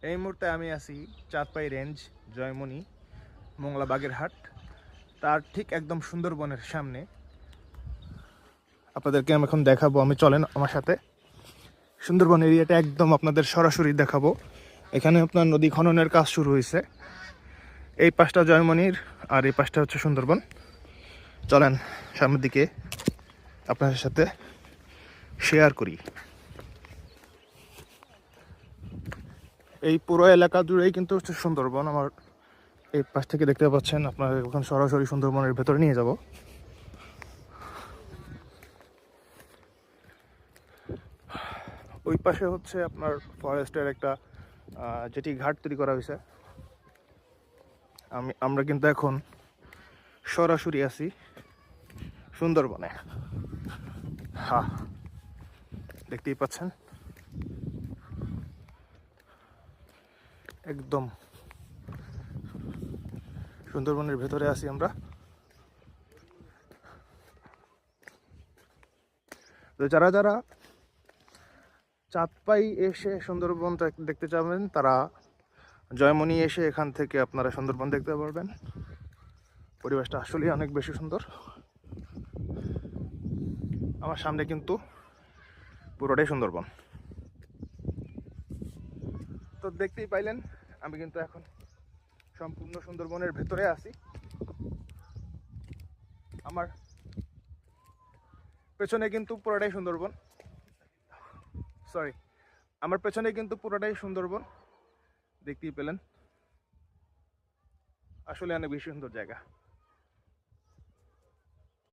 এই মুহূর্তে আমি আছি চাঁদপাই রেঞ্জ, জয়মনি, মোংলা বাগেরহাট। তার ঠিক একদম সুন্দরবনের সামনে আপনাদেরকে আমি এখন দেখাবো। আমি চলেন আমার সাথে। সুন্দরবন এরিয়াটা একদম আপনাদের সরাসরি দেখাবো। এখানে আপনার নদী খননের কাজ শুরু হয়েছে। এই পাশটা জয়মনির আর এই পাশটা হচ্ছে সুন্দরবন। চলেন সামনের দিকে আপনাদের সাথে শেয়ার করি। এই পুরো এলাকা জুড়েই কিন্তু হচ্ছে সুন্দরবন। আমার এই পাশ থেকে দেখতে পাচ্ছেন, আপনারা এখন সরাসরি সুন্দরবনের ভেতরে নিয়ে যাব। ওই পাশে হচ্ছে আপনার ফরেস্টের একটা যেটি ঘাট তৈরি করা হয়েছে। আমরা কিন্তু এখন সরাসরি আছি সুন্দরবনে। হ্যাঁ, দেখতেই পাচ্ছেন একদম সুন্দরবনের ভেতরে আছি আমরা। তো যারা যারা চাঁদপাই এসে সুন্দরবন দেখতে চাবেন, তারা জয়মনি এসে এখান থেকে আপনারা সুন্দরবন দেখতে পারবেন। পরিবেশটা আসলেই অনেক বেশি সুন্দর। আমার সামনে কিন্তু পুরোটাই সুন্দরবন। তো দেখতেই পাইলেন, আমি কিন্তু এখন সম্পূর্ণ সুন্দরবনের ভেতরে আছি। আমার পেছনে কিন্তু পুরোটাই সুন্দরবন। আমার পেছনে কিন্তু পুরোটাই সুন্দরবন। দেখতেই পেলেন, আসলে অনেক বেশি সুন্দর জায়গা।